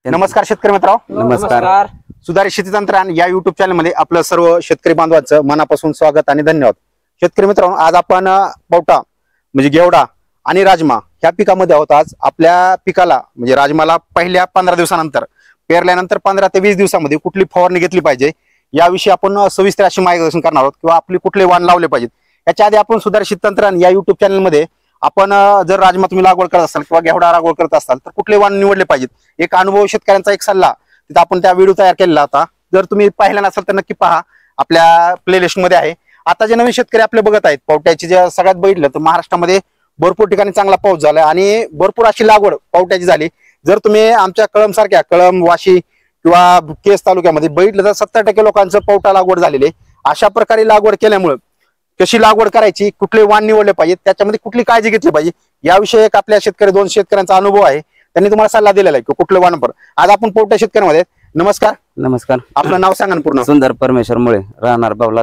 नमस्कार शेतकरी मित्रांनो. नमस्कार. सुधारित शेती तंत्रज्ञान या युट्यूब चॅनल मध्ये आपलं सर्व शेतकरी बांधवांचं मनापासून स्वागत आणि धन्यवाद. शेतकरी मित्रांनो, आज आपण पावटा म्हणजे घेवडा आणि राजमा ह्या पिकामध्ये आहोत. आज आपल्या पिकाला म्हणजे राजमाला पहिल्या 15 दिवसानंतर पेरल्यानंतर 15 ते 20 दिवसामध्ये कुठली फवारणी घेतली पाहिजे याविषयी आपण सविस्तर अशी मार्गदर्शन करणार आहोत किंवा आपली कुठले वाण लावले पाहिजेत. याच्या आधी आपण सुधारित शेती तंत्रज्ञान या युट्यूब चॅनल मध्ये आपण जर राजमा तुम्ही लागवड करत असाल किंवा घेवडा लागवड करत असाल तर कुठले वाण निवडले पाहिजेत, एक अनुभव शेतकऱ्यांचा एक सल्ला तिथे आपण त्या व्हिडिओ तयार केलेला होता. जर तुम्ही पाहिला नसाल तर नक्की पहा, आपल्या प्लेलिस्ट मध्ये आहे. आता जे नवीन शेतकरी आपले बघत आहेत, पावट्याची जे सगळ्यात बघितलं तर महाराष्ट्रामध्ये भरपूर ठिकाणी चांगला पाऊस झाला आणि भरपूर अशी लागवड पावट्याची झाली. जर तुम्ही आमच्या कळंब सारख्या कळंब, वाशी किंवा केस तालुक्यामध्ये बघितलं तर 70% लोकांचं पावटा लागवड झालेली आहे. अशा प्रकारे लागवड केल्यामुळे कशी लागवड करायची, कुठले वाण निवडले पाहिजे, त्याच्यामध्ये कुठली काळजी घेतली पाहिजे याविषयी एक आपल्या शेतकरी 2 शेतकऱ्यांचा अनुभव आहे. त्यांनी तुम्हाला सल्ला दिलेला आहे की कुठलं वाण पर. आज आपण पावटा शेतकऱ्यांमध्ये. नमस्कार. नमस्कार. आपलं नाव सांगा ना पूर्ण. सुंदर परमेश्वर मुळे, राहणार बावला,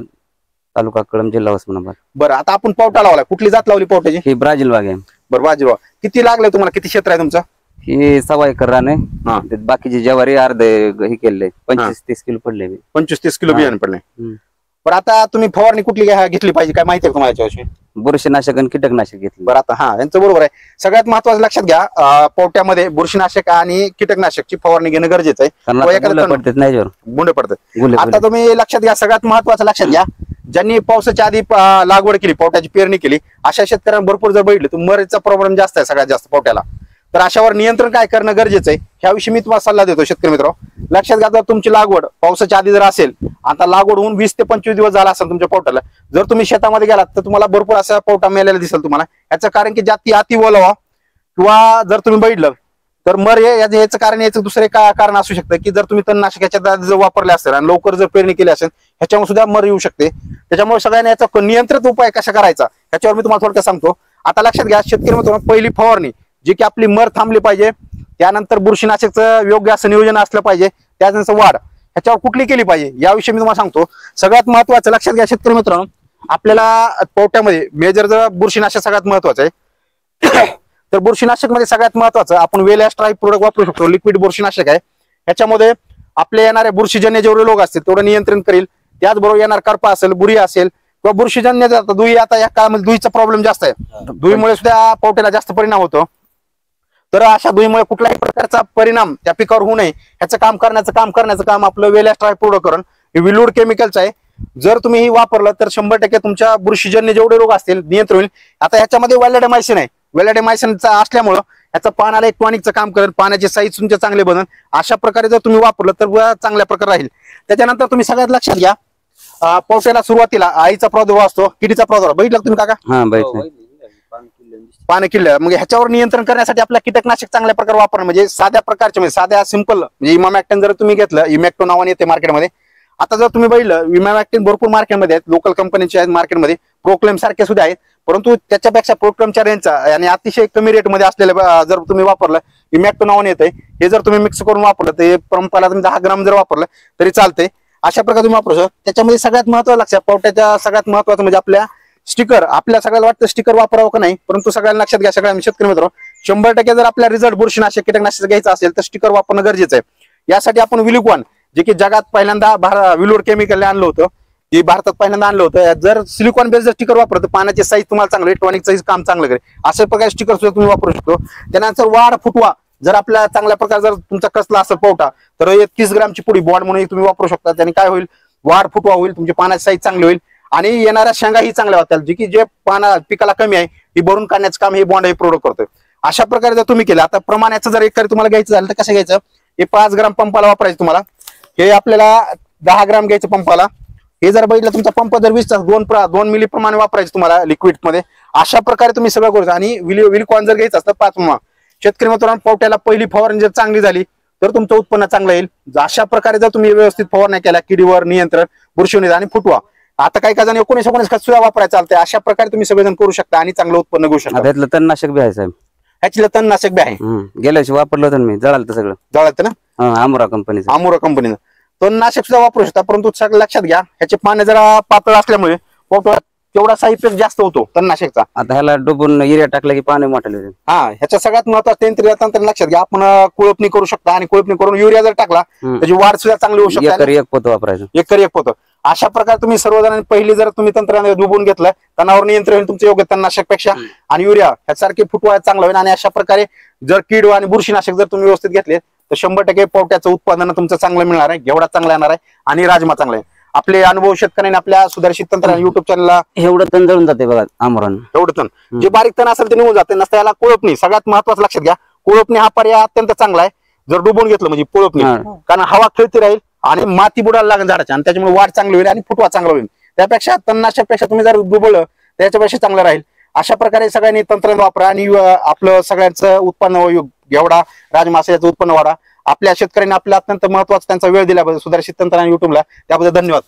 तालुका कळंब, जिल्हा उस्मानाबाद. बरं, आता आपण पावटा लावला, कुठली जात लावली पावट्याची? ही ब्राझील बाग आहे. बरं, बाजीराव किती लागले तुम्हाला, किती क्षेत्र आहे तुमचं? ही 1.25 एकर रान आहे. बाकीची ज्वारी अर्धे हे केले, 25-30 किलो पडले. 25-30 किलो बियाणे पडले. बरं, आता तुम्ही फवारणी कुठली घेतली पाहिजे, काय माहिती आहे तुम्हाला याच्याविषयी? बुरशीनाशक आणि कीटकनाशक घेतले. बरं, आता यांचं बरोबर आहे. सगळ्यात महत्वाचं लक्षात घ्या, पावट्यामध्ये बुरशीनाशक आणि कीटकनाशकची फवारणी घेणं गरजेचं आहे. गुंडे पडतात. आता तुम्ही लक्षात घ्या, सगळ्यात महत्वाचं लक्षात घ्या, ज्यांनी पावसाच्या आधी लागवड केली, पावट्याची पेरणी केली, अशा शेतकऱ्यांना भरपूर जर बघितलं तर मरीचा प्रॉब्लेम जास्त आहे सगळ्यात जास्त पावट्याला. तर अशावर नियंत्रण काय करणं गरजेचं आहे ह्याविषयी मी तुम्हाला सल्ला देतो. शेतकरी मित्र, लक्षात घ्या, जर तुमची लागवड पावसाच्या आधी जर असेल, आता लागवड होऊन 20 ते 25 दिवस झाला असेल तुमच्या पावट्याला, जर तुम्ही शेतामध्ये गेलात तर तुम्हाला भरपूर असा पावटा मेलेला दिसेल तुम्हाला. याचं कारण की जाती अति ओलावा किंवा जर तुम्ही बघितलं तर मर याचं कारण, याचं दुसरे काय कारण असू शकतं की जर तुम्ही तणनाशक याच्या जर वापरले असेल आणि लवकर जर पेरणी केली असेल ह्याच्यामुळे सुद्धा मर येऊ शकते. त्याच्यामुळे सगळ्यांनी याचा नियंत्रित उपाय कसा करायचा ह्याच्यावर मी तुम्हाला थोडक्यात सांगतो. आता लक्षात घ्या शेतकरी मित्रांनो, पहिली फवारणी जी की आपली मर थांबली पाहिजे, त्यानंतर बुरशीनाशकचं योग्य असं नियोजन असलं पाहिजे, त्यानंतर वाढ ह्याच्यावर कुठली केली पाहिजे याविषयी मी तुम्हाला सांगतो. सगळ्यात महत्वाचं लक्षात घ्या शेतकरी मित्रांनो, आपल्याला पावट्यामध्ये मेजर जर बुरशीनाशक सगळ्यात महत्वाचं आहे तर बुरशीनाशक मध्ये सगळ्यात महत्वाचं आपण वेल एस्ट्रा प्रोडक्ट वापरू शकतो. लिक्विड बुरशीनाशक आहे. ह्याच्यामध्ये आपले येणारे बुरशीजन्य जेवढे रोग असतील तेवढं नियंत्रण करेल. त्याचबरोबर येणार करपा असेल, बुरी असेल किंवा बुरशीजन्य दुई, आता या काळामध्ये दुईचा प्रॉब्लेम जास्त आहे. दुईमुळे सुद्धा पावट्याला जास्त परिणाम होतो. तर अशा दुईमुळे कुठल्याही प्रकारचा परिणाम त्या पिकावर होऊ नये ह्याचं काम करण्याचं काम आपलं वेल एस्ट्रा प्रोडक्ट करून विलूड केमिकलचं आहे. जर तुम्ही ही वापरलं तर 100% तुमच्या बुरशीजन्य जेवढे रोग असतील नियंत्रण होईल. आता ह्याच्यामध्ये वॅलिडामायसिन आहे. वॅलिडामायसिनचा असल्यामुळं याचं पानाला एक टॉनिकचं काम करेल, पाण्याचे साईज तुमचे चांगले बनन. अशा प्रकारे जर तुम्ही वापरलं तर चांगल्या प्रकारे राहील. त्याच्यानंतर तुम्ही सगळ्यात लक्षात घ्या, पावसाला सुरुवातीला आईचा प्रादुर्भाव असतो, किडीचा प्रादुर्भाव बघितला तुम्ही काका? पानं किल्लं. मग ह्याच्यावर नियंत्रण करण्यासाठी आपल्या कीटकनाशक चांगल्या प्रकारे वापरणं, म्हणजे साध्या प्रकारचे, म्हणजे साध्या सिंपल म्हणजे इमामॅक्टिन जर तुम्ही घेतलं, इमॅक्टो नावाने येते मार्केटमध्ये. आता जर तुम्ही बघितलं इमामॅक्टिन भरपूर मार्केटमध्ये आहेत, लोकल कंपनीचे आहेत मार्केटमध्ये, प्रोक्लेम सारखे सुद्धा आहेत, परंतु त्याच्यापेक्षा प्रोक्लेमच्या रेंजचा आणि अतिशय कमी रेटमध्ये असलेलं जर तुम्ही वापरलं, इमॅक्टो नावाने येते, हे जर तुम्ही मिक्स करून वापरलं तर पंपाला तुम्ही 10 ग्राम जर वापरलं तरी चालते. अशा प्रकारे तुम्ही वापरू शकता. त्याच्यामध्ये सगळ्यात महत्वाचं लक्षात, पावट्याच्या सगळ्यात महत्वाचं म्हणजे आपल्या स्टिकर. आपल्या सगळ्याला वाटतं स्टिकर वापरावं का नाही, परंतु सगळ्यांना लक्षात घ्या, सगळ्या शेतकरी मित्र, 100% जर आपल्या रिझल्ट बुरशीनाशक कीटकनाशक घ्यायचं असेल तर स्टिकर वापरणं गरजेचं आहे. यासाठी आपण विलिकॉन, जे की जगात पहिल्यांदा विलूड केमिकल आणलं होतं, ते भारतात पहिल्यांदा आणलं होतं. जर सिलिकॉन बेस्ड स्टिकर वापरलं तर पाण्याची साईज तुम्हाला चांगलं, टॉनिकचं काम चांगलं करेल. अशा प्रकारे स्टिकर सुद्धा तुम्ही वापरू शकतो. त्यानंतर वाढ फुटवा जर आपल्या चांगल्या प्रकारे जर तुमचा कसला असेल पावटा तर 31 ग्रामची पुडी बॉन्ड म्हणून तुम्ही वापरू शकता. त्याने काय होईल, वाढ फुटवा होईल, तुमची पाण्याची साईज चांगली होईल आणि येणाऱ्या शेंगा ही चांगल्या होत्या, जी की जे पिकाला कमी आहे ही भरून काढण्याचं काम हे बॉन्ड हे प्रोडक्ट करतोय. अशा प्रकारे जर तुम्ही केलं, आता प्रमाणाचं जर एक तुम्हाला घ्यायचं झालं तर कसं घ्यायचं, हे 5 ग्राम पंपाला वापरायचं तुम्हाला, हे आपल्याला 10 ग्राम घ्यायचं पंपाला. हे जर बघितलं तुमचा पंप जर 20 तास 2 मिली प्रमाणे वापरायचं तुम्हाला लिक्विड मध्ये. अशा प्रकारे तुम्ही सगळं करू. आणि विलिकॉन जर घ्यायचं असतं 5 शेतकरी मित्रांनो, पावट्याला पहिली फवारणी जर चांगली झाली तर तुमचं उत्पन्न चांगलं येईल. अशा प्रकारे जर तुम्ही व्यवस्थित फवारणी केल्या, किडीवर नियंत्रण, बुरशीवर आणि फुटवा, आता काही जण 19 खत सुद्धा वापरायला चालतंय. अशा प्रकारे तुम्ही सगळेजण करू शकता आणि चांगलं उत्पन्न घेऊ शकता. त्यातलं तणनाशक बी आहे साहेब, ह्याची तणनाशक बी आहे. गेल्या वर्षी वापरलं होतं मी, जळालं सगळं. जळालं ना? आमुरा कंपनीचं तणनाशक सुद्धा वापरू शकता, परंतु लक्षात घ्या ह्याचे पाने जरा पातळ असल्यामुळे तेवढा इफेक्ट जास्त होतो तणनाशकचा. आता ह्याला डुबून युरिया टाकला की पाणी मोठं. हा, ह्याच्या सगळ्यात महत्वाचं तंत्र लक्षात घ्या. आपण कुळपणी करू शकता आणि कुळपणी करून युरिया जर टाकला त्याची वाढ सुद्धा चांगली होऊ शकते. एकरी एक पोतं वापरायचं, एकरी एक पोतं. अशा प्रकारे तुम्ही सर्वजणांनी पहिली जर तुम्ही तंत्राने डुबून घेतलं, तणावर नियंत्रण होईल तुमचं योग्य तणनाशक पेक्षा आणि युरिया ह्यासारखे फुटवा चांगला होईल. आणि अशा प्रकारे जर कीड आणि बुरशीनाशक जर तुम्ही व्यवस्थित घेतले तर 100% पोट्याचं उत्पादन तुमचं चांगलं मिळणार आहे, घेवडा चांगला येणार आहे आणि राजमा चांगला आहे. आपले अनुभव शेतकऱ्यांनी आपल्या सुधारित तंत्र युट्यूब चॅनलला एवढं तण जळून जाते बघा आमरण. एवढं तण जे बारीक तण असेल ते निघून जाते. नसतं याला कोळपणी सगळ्यात महत्वाचं लक्षात घ्या. कोळपणी हा पर्याय अत्यंत चांगला आहे जर डुबून घेतलं म्हणजे कोळपणी, कारण हवा खेळती राहील आणि माती बुडायला लागेल झाडाच्या आणि त्याच्यामुळे वाढ चांगली होईल आणि फुटवा चांगला होईल. त्यापेक्षा तणनाशकपेक्षा तुम्ही जर डुबवलं त्याच्यापेक्षा चांगलं राहील. अशा प्रकारे सगळ्यांनी तंत्रज्ञान वापरा आणि आपलं सगळ्यांचं उत्पन्न घेवडा राजमा याचं उत्पन्न वाढा. आपल्या शेतकऱ्यांनी आपल्या अत्यंत महत्वाचा त्यांचा वेळ दिल्याबद्दल सुधारित तंत्रज्ञान युट्यूबला त्याबद्दल धन्यवाद.